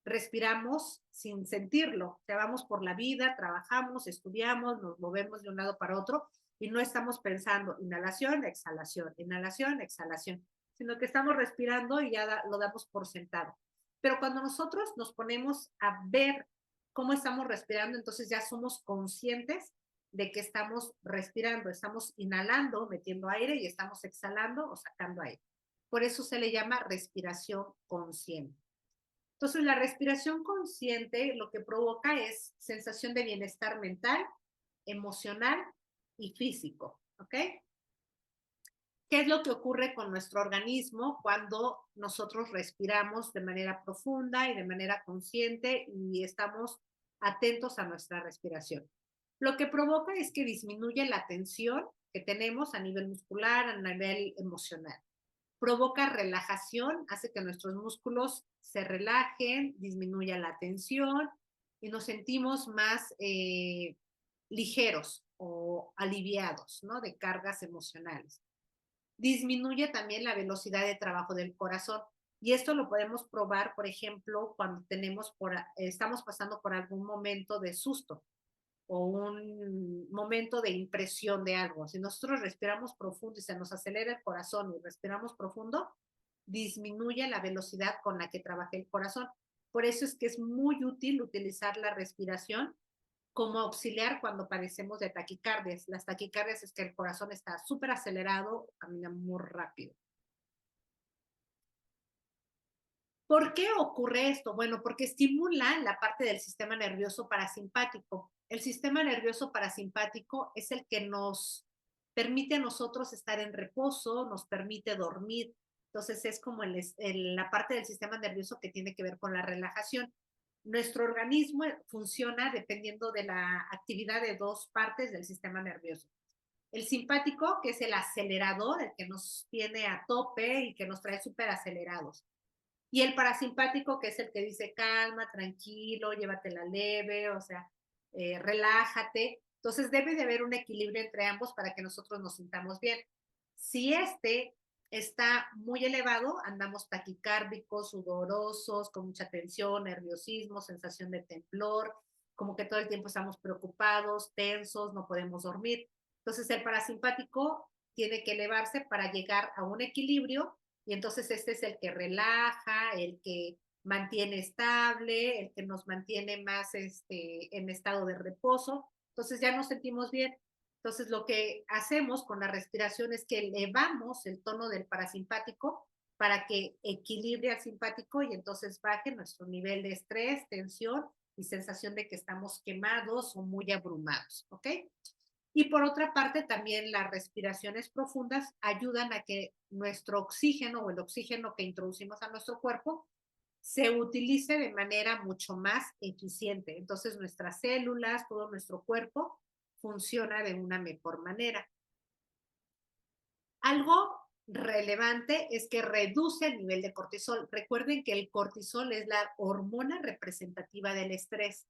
respiramos sin sentirlo. O sea, vamos por la vida, trabajamos, estudiamos, nos movemos de un lado para otro y no estamos pensando inhalación, exhalación, sino que estamos respirando y ya lo damos por sentado. Pero cuando nosotros nos ponemos a ver cómo estamos respirando, entonces ya somos conscientes de que estamos respirando, estamos inhalando, metiendo aire y estamos exhalando o sacando aire. Por eso se le llama respiración consciente. Entonces, la respiración consciente lo que provoca es sensación de bienestar mental, emocional y físico, ¿ok? ¿Qué es lo que ocurre con nuestro organismo cuando nosotros respiramos de manera profunda y de manera consciente y estamos atentos a nuestra respiración? Lo que provoca es que disminuye la tensión que tenemos a nivel muscular, a nivel emocional. Provoca relajación, hace que nuestros músculos se relajen, disminuya la tensión y nos sentimos más ligeros o aliviados, ¿no? De cargas emocionales. Disminuye también la velocidad de trabajo del corazón. Y esto lo podemos probar, por ejemplo, cuando estamos pasando por algún momento de susto o un momento de impresión de algo. Si nosotros respiramos profundo y se nos acelera el corazón y respiramos profundo, disminuye la velocidad con la que trabaja el corazón. Por eso es que es muy útil utilizar la respiración como auxiliar cuando padecemos de taquicardias. Las taquicardias es que el corazón está súper acelerado, camina muy rápido. ¿Por qué ocurre esto? Bueno, porque estimula la parte del sistema nervioso parasimpático. El sistema nervioso parasimpático es el que nos permite a nosotros estar en reposo, nos permite dormir. Entonces es como la parte del sistema nervioso que tiene que ver con la relajación. Nuestro organismo funciona dependiendo de la actividad de dos partes del sistema nervioso. El simpático, que es el acelerador, el que nos tiene a tope y que nos trae súper acelerados. Y el parasimpático, que es el que dice calma, tranquilo, llévatela leve, o sea, relájate. Entonces debe de haber un equilibrio entre ambos para que nosotros nos sintamos bien. Si está muy elevado, andamos taquicárdicos, sudorosos, con mucha tensión, nerviosismo, sensación de temblor, como que todo el tiempo estamos preocupados, tensos, no podemos dormir. Entonces el parasimpático tiene que elevarse para llegar a un equilibrio y entonces este es el que relaja, el que mantiene estable, el que nos mantiene más en estado de reposo. Entonces ya nos sentimos bien. Entonces, lo que hacemos con la respiración es que elevamos el tono del parasimpático para que equilibre al simpático y entonces baje nuestro nivel de estrés, tensión y sensación de que estamos quemados o muy abrumados, ¿ok? Y por otra parte, también las respiraciones profundas ayudan a que nuestro oxígeno o el oxígeno que introducimos a nuestro cuerpo se utilice de manera mucho más eficiente. Entonces, nuestras células, todo nuestro cuerpo funciona de una mejor manera. Algo relevante es que reduce el nivel de cortisol. Recuerden que el cortisol es la hormona representativa del estrés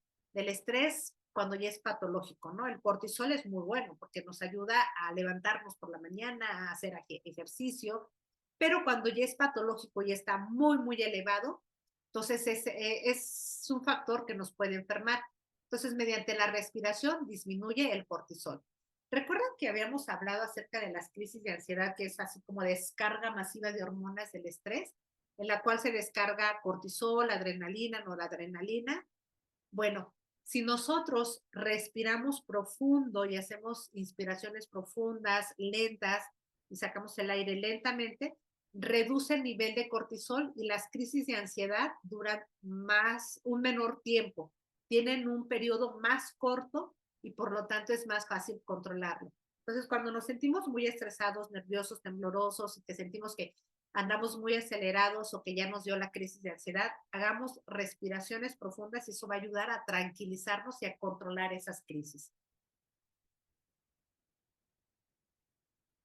cuando ya es patológico, ¿no? El cortisol es muy bueno porque nos ayuda a levantarnos por la mañana, a hacer ejercicio, pero cuando ya es patológico y está muy, muy elevado, entonces es un factor que nos puede enfermar. Entonces, mediante la respiración disminuye el cortisol. ¿Recuerdan que habíamos hablado acerca de las crisis de ansiedad, que es así como descarga masiva de hormonas del estrés, en la cual se descarga cortisol, adrenalina, noradrenalina? Bueno, si nosotros respiramos profundo y hacemos inspiraciones profundas, lentas, y sacamos el aire lentamente, reduce el nivel de cortisol y las crisis de ansiedad duran un menor tiempo, tienen un periodo más corto y por lo tanto es más fácil controlarlo. Entonces, cuando nos sentimos muy estresados, nerviosos, temblorosos y que sentimos que andamos muy acelerados o que ya nos dio la crisis de ansiedad, hagamos respiraciones profundas y eso va a ayudar a tranquilizarnos y a controlar esas crisis.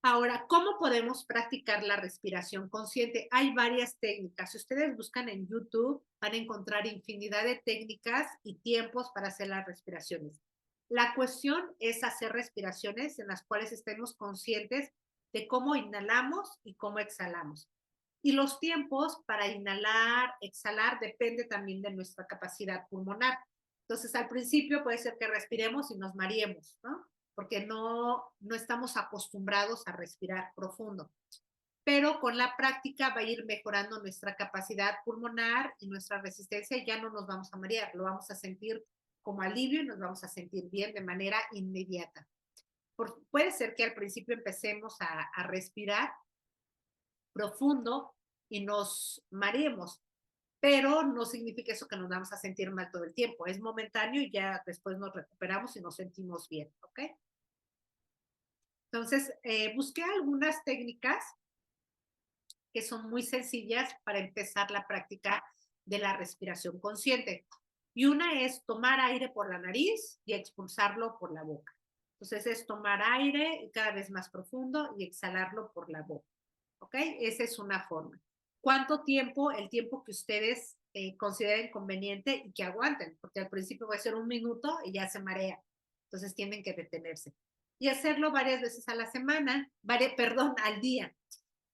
Ahora, ¿cómo podemos practicar la respiración consciente? Hay varias técnicas. Si ustedes buscan en YouTube, van a encontrar infinidad de técnicas y tiempos para hacer las respiraciones. La cuestión es hacer respiraciones en las cuales estemos conscientes de cómo inhalamos y cómo exhalamos. Y los tiempos para inhalar, exhalar, depende también de nuestra capacidad pulmonar. Entonces, al principio puede ser que respiremos y nos mareemos, ¿no? Porque no estamos acostumbrados a respirar profundo. Pero con la práctica va a ir mejorando nuestra capacidad pulmonar y nuestra resistencia y ya no nos vamos a marear, lo vamos a sentir como alivio y nos vamos a sentir bien de manera inmediata. Puede ser que al principio empecemos a respirar profundo y nos mareemos, pero no significa eso que nos vamos a sentir mal todo el tiempo. Es momentáneo y ya después nos recuperamos y nos sentimos bien, ¿ok? Entonces, busqué algunas técnicas que son muy sencillas para empezar la práctica de la respiración consciente. Y una es tomar aire por la nariz y expulsarlo por la boca. Entonces es tomar aire cada vez más profundo y exhalarlo por la boca. ¿Ok? Esa es una forma. ¿Cuánto tiempo? El tiempo que ustedes consideren conveniente y que aguanten, porque al principio va a ser un minuto y ya se marea. Entonces tienen que detenerse. Y hacerlo varias veces a la semana, perdón, al día.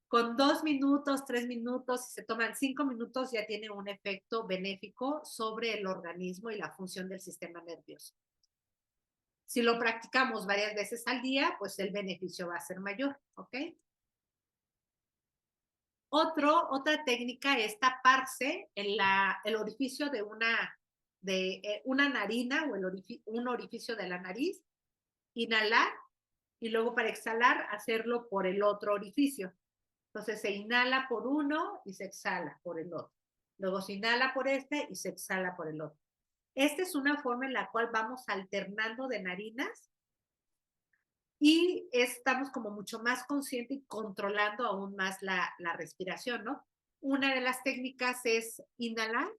Con 2 minutos, 3 minutos, si se toman 5 minutos, ya tiene un efecto benéfico sobre el organismo y la función del sistema nervioso. Si lo practicamos varias veces al día, pues el beneficio va a ser mayor, ¿ok? Otra técnica es taparse el orificio de una narina o un orificio de la nariz, inhalar y luego para exhalar hacerlo por el otro orificio. Entonces se inhala por uno y se exhala por el otro. Luego se inhala por este y se exhala por el otro. Esta es una forma en la cual vamos alternando de narinas y estamos como mucho más conscientes y controlando aún más la respiración, ¿no? Una de las técnicas es inhalar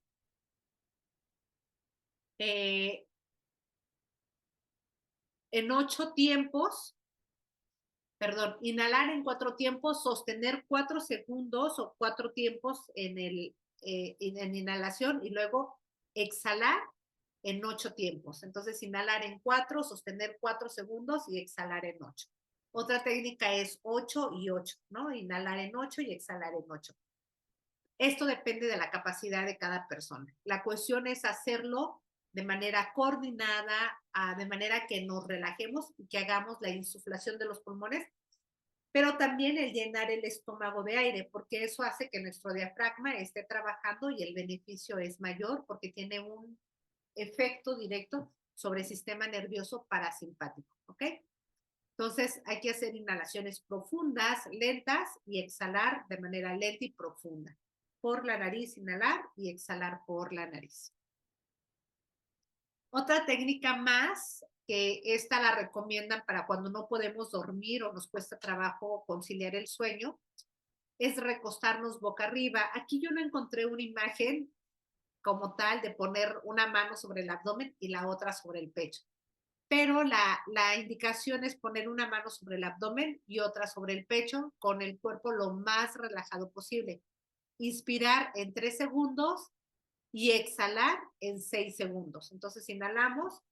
eh, en 8 tiempos, perdón, inhalar en 4 tiempos, sostener 4 segundos o 4 tiempos en inhalación y luego exhalar en 8 tiempos. Entonces, inhalar en 4, sostener 4 segundos y exhalar en 8. Otra técnica es 8 y 8, ¿no? Inhalar en 8 y exhalar en 8. Esto depende de la capacidad de cada persona. La cuestión es hacerlo de manera coordinada, de manera que nos relajemos y que hagamos la insuflación de los pulmones, pero también el llenar el estómago de aire, porque eso hace que nuestro diafragma esté trabajando y el beneficio es mayor porque tiene un efecto directo sobre el sistema nervioso parasimpático, ¿ok? Entonces hay que hacer inhalaciones profundas, lentas y exhalar de manera lenta y profunda. Por la nariz inhalar y exhalar por la nariz. Otra técnica más, que esta la recomiendan para cuando no podemos dormir o nos cuesta trabajo conciliar el sueño, es recostarnos boca arriba. Aquí yo no encontré una imagen como tal de poner una mano sobre el abdomen y la otra sobre el pecho. Pero la indicación es poner una mano sobre el abdomen y otra sobre el pecho con el cuerpo lo más relajado posible. Inspirar en 3 segundos y exhalar en 6 segundos. Entonces inhalamos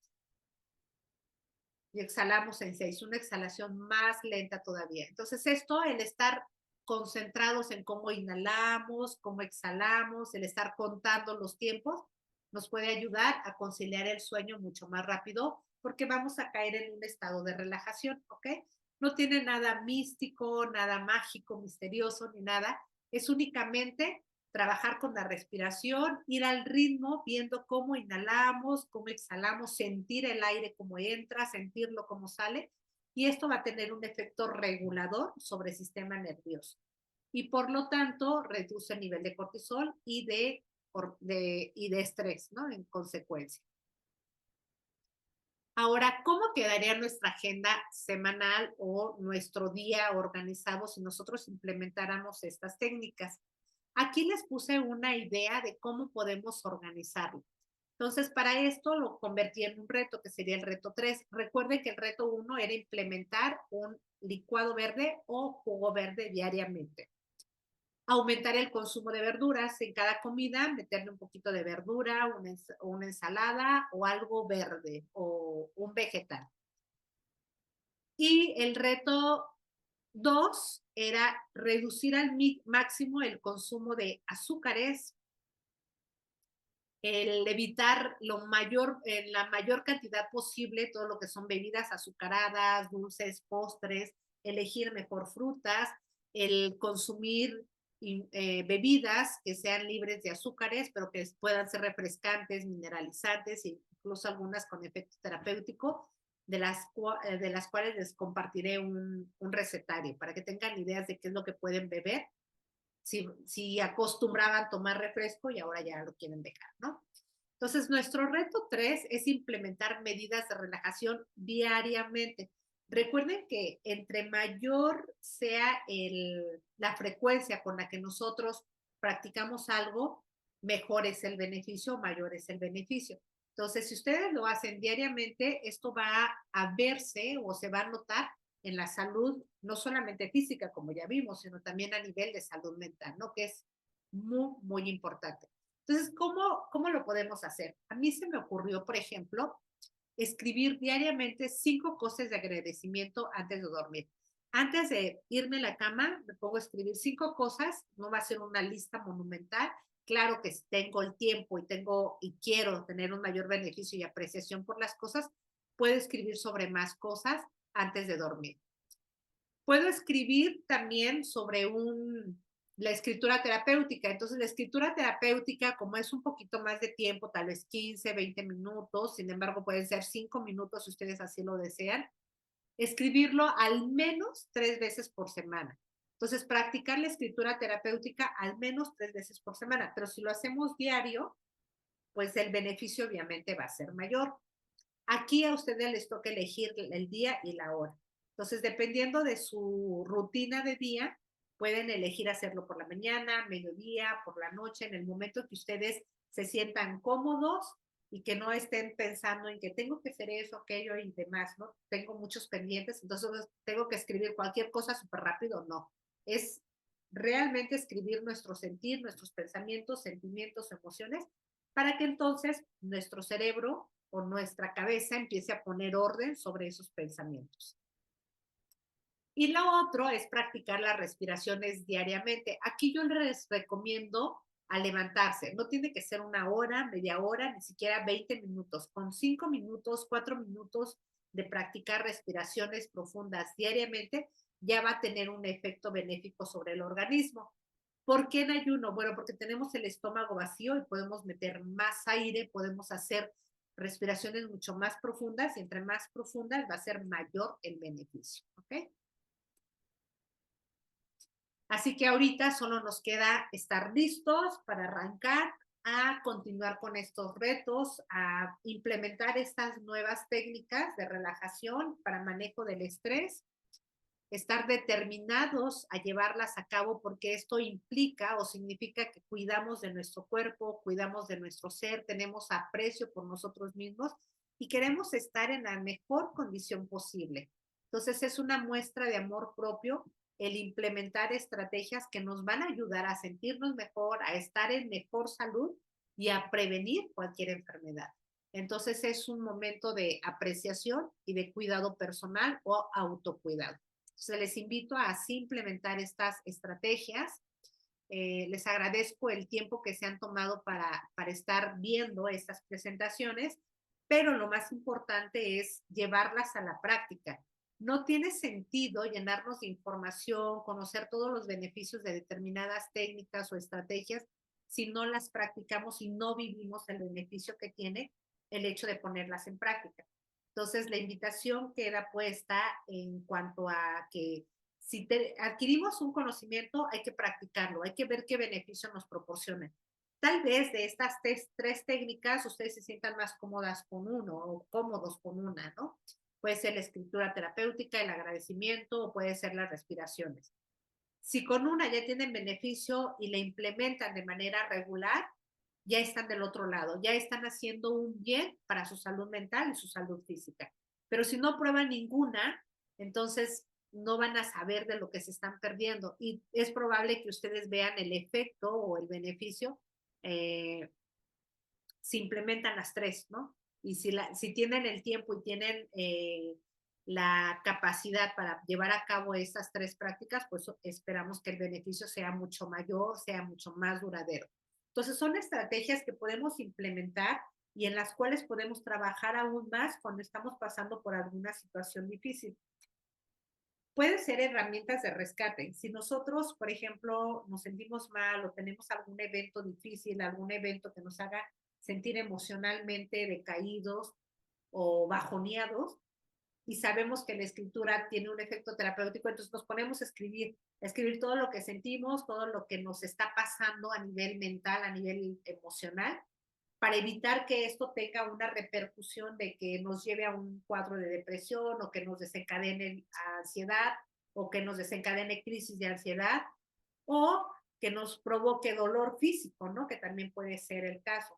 y exhalamos en 6, una exhalación más lenta todavía. Entonces esto, el estar concentrados en cómo inhalamos, cómo exhalamos, el estar contando los tiempos, nos puede ayudar a conciliar el sueño mucho más rápido porque vamos a caer en un estado de relajación, ¿ok? No tiene nada místico, nada mágico, misterioso, ni nada. Es únicamente trabajar con la respiración, ir al ritmo, viendo cómo inhalamos, cómo exhalamos, sentir el aire como entra, sentirlo como sale, y esto va a tener un efecto regulador sobre el sistema nervioso. Y por lo tanto, reduce el nivel de cortisol y de estrés, ¿no? En consecuencia. Ahora, ¿cómo quedaría nuestra agenda semanal o nuestro día organizado si nosotros implementáramos estas técnicas? Aquí les puse una idea de cómo podemos organizarlo. Entonces, para esto lo convertí en un reto, que sería el reto 3. Recuerden que el reto 1 era implementar un licuado verde o jugo verde diariamente. Aumentar el consumo de verduras en cada comida, meterle un poquito de verdura, una ensalada o algo verde o un vegetal. Y el reto 2 era reducir al máximo el consumo de azúcares, el evitar la mayor cantidad posible todo lo que son bebidas azucaradas, dulces, postres, elegir mejor frutas, el consumir bebidas que sean libres de azúcares, pero que puedan ser refrescantes, mineralizantes, e incluso algunas con efecto terapéutico, de las cuales les compartiré un recetario para que tengan ideas de qué es lo que pueden beber si acostumbraban tomar refresco y ahora ya lo quieren dejar, ¿no? Entonces, nuestro reto 3 es implementar medidas de relajación diariamente. Recuerden que entre mayor sea la frecuencia con la que nosotros practicamos algo, mejor es el beneficio, mayor es el beneficio. Entonces, si ustedes lo hacen diariamente, esto va a verse o se va a notar en la salud, no solamente física, como ya vimos, sino también a nivel de salud mental, ¿no? Que es muy, muy importante. Entonces, ¿cómo lo podemos hacer? A mí se me ocurrió, por ejemplo, escribir diariamente 5 cosas de agradecimiento antes de dormir. Antes de irme a la cama, me pongo a escribir 5 cosas, no va a ser una lista monumental. Claro que si tengo el tiempo y quiero tener un mayor beneficio y apreciación por las cosas, puedo escribir sobre más cosas antes de dormir. Puedo escribir también sobre la escritura terapéutica. Entonces, la escritura terapéutica, como es un poquito más de tiempo, tal vez 15, 20 minutos, sin embargo, pueden ser 5 minutos si ustedes así lo desean, escribirlo al menos 3 veces por semana. Entonces, practicar la escritura terapéutica al menos 3 veces por semana, pero si lo hacemos diario, pues el beneficio obviamente va a ser mayor. Aquí a ustedes les toca elegir el día y la hora. Entonces, dependiendo de su rutina de día, pueden elegir hacerlo por la mañana, mediodía, por la noche, en el momento que ustedes se sientan cómodos y que no estén pensando en que tengo que hacer eso, aquello y demás, ¿no? Tengo muchos pendientes, entonces tengo que escribir cualquier cosa súper rápido, no. Es realmente escribir nuestro sentir, nuestros pensamientos, sentimientos, emociones para que entonces nuestro cerebro o nuestra cabeza empiece a poner orden sobre esos pensamientos. Y lo otro es practicar las respiraciones diariamente. Aquí yo les recomiendo a levantarse. No tiene que ser una hora, media hora, ni siquiera 20 minutos. Con 5 minutos, 4 minutos de practicar respiraciones profundas diariamente, ya va a tener un efecto benéfico sobre el organismo. ¿Por qué en ayuno? Bueno, porque tenemos el estómago vacío y podemos meter más aire, podemos hacer respiraciones mucho más profundas y entre más profundas va a ser mayor el beneficio. ¿Ok? Así que ahorita solo nos queda estar listos para arrancar a continuar con estos retos, a implementar estas nuevas técnicas de relajación para manejo del estrés, estar determinados a llevarlas a cabo porque esto implica o significa que cuidamos de nuestro cuerpo, cuidamos de nuestro ser, tenemos aprecio por nosotros mismos y queremos estar en la mejor condición posible. Entonces es una muestra de amor propio el implementar estrategias que nos van a ayudar a sentirnos mejor, a estar en mejor salud y a prevenir cualquier enfermedad. Entonces es un momento de apreciación y de cuidado personal o autocuidado. Entonces les invito a así implementar estas estrategias. Les agradezco el tiempo que se han tomado para estar viendo estas presentaciones, pero lo más importante es llevarlas a la práctica. No tiene sentido llenarnos de información, conocer todos los beneficios de determinadas técnicas o estrategias si no las practicamos y no vivimos el beneficio que tiene el hecho de ponerlas en práctica. Entonces, la invitación queda puesta en cuanto a que si adquirimos un conocimiento, hay que practicarlo, hay que ver qué beneficio nos proporciona. Tal vez de estas tres técnicas ustedes se sientan más cómodas con uno o cómodos con una, ¿no? Puede ser la escritura terapéutica, el agradecimiento o puede ser las respiraciones. Si con una ya tienen beneficio y la implementan de manera regular, ya están del otro lado, ya están haciendo un bien para su salud mental y su salud física. Pero si no prueban ninguna, entonces no van a saber de lo que se están perdiendo y es probable que ustedes vean el efecto o el beneficio si implementan las tres, ¿no? Y si tienen el tiempo y tienen la capacidad para llevar a cabo estas tres prácticas, pues esperamos que el beneficio sea mucho mayor, sea mucho más duradero. Entonces son estrategias que podemos implementar y en las cuales podemos trabajar aún más cuando estamos pasando por alguna situación difícil. Pueden ser herramientas de rescate. Si nosotros, por ejemplo, nos sentimos mal o tenemos algún evento difícil, algún evento que nos haga sentir emocionalmente decaídos o bajoneados, y sabemos que la escritura tiene un efecto terapéutico, entonces nos ponemos a escribir todo lo que sentimos, todo lo que nos está pasando a nivel mental, a nivel emocional, para evitar que esto tenga una repercusión de que nos lleve a un cuadro de depresión o que nos desencadene ansiedad o que nos desencadene crisis de ansiedad o que nos provoque dolor físico, ¿no? Que también puede ser el caso.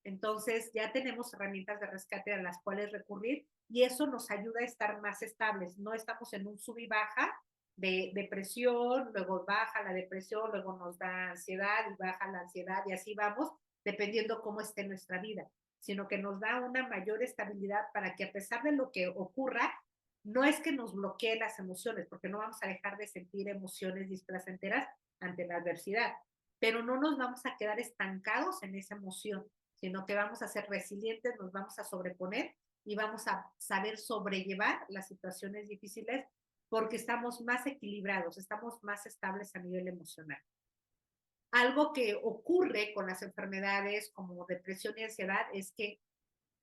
Entonces ya tenemos herramientas de rescate a las cuales recurrir y eso nos ayuda a estar más estables. No estamos en un sub y baja de depresión, luego baja la depresión, luego nos da ansiedad y baja la ansiedad y así vamos, dependiendo cómo esté nuestra vida, sino que nos da una mayor estabilidad para que a pesar de lo que ocurra, no es que nos bloquee las emociones, porque no vamos a dejar de sentir emociones displacenteras ante la adversidad, pero no nos vamos a quedar estancados en esa emoción, sino que vamos a ser resilientes, nos vamos a sobreponer y vamos a saber sobrellevar las situaciones difíciles porque estamos más equilibrados, estamos más estables a nivel emocional. Algo que ocurre con las enfermedades como depresión y ansiedad es que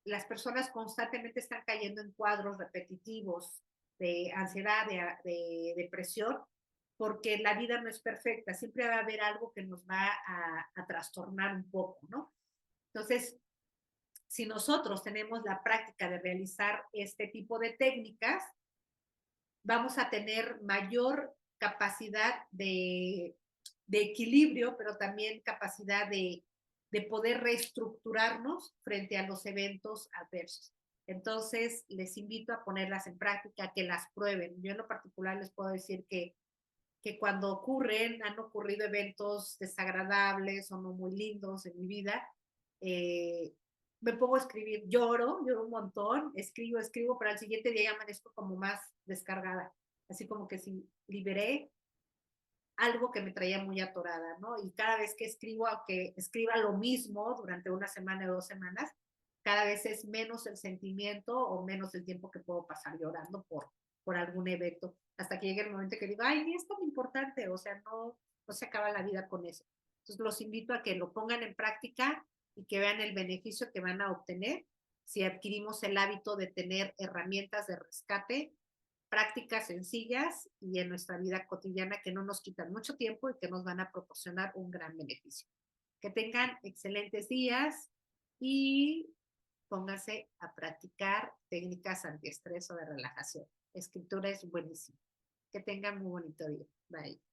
las personas constantemente están cayendo en cuadros repetitivos de ansiedad, de depresión, porque la vida no es perfecta, siempre va a haber algo que nos va a trastornar un poco, ¿no? Entonces, si nosotros tenemos la práctica de realizar este tipo de técnicas, vamos a tener mayor capacidad de equilibrio, pero también capacidad de poder reestructurarnos frente a los eventos adversos. Entonces, les invito a ponerlas en práctica, que las prueben. Yo en lo particular les puedo decir que cuando ocurren, han ocurrido eventos desagradables o no muy lindos en mi vida, eh, me pongo a escribir, lloro un montón, escribo, pero al siguiente día ya amanezco como más descargada, así como que si liberé algo que me traía muy atorada, ¿no? Y cada vez que escribo, aunque escriba lo mismo durante una semana o 2 semanas, cada vez es menos el sentimiento o menos el tiempo que puedo pasar llorando por algún evento, hasta que llegue el momento que digo, ay, ni es tan importante, o sea, no se acaba la vida con eso. Entonces los invito a que lo pongan en práctica y que vean el beneficio que van a obtener si adquirimos el hábito de tener herramientas de rescate prácticas sencillas y en nuestra vida cotidiana que no nos quitan mucho tiempo y que nos van a proporcionar un gran beneficio. Que tengan excelentes días y pónganse a practicar técnicas antiestrés o de relajación. Escritura es buenísimo. Que tengan muy bonito día. Bye.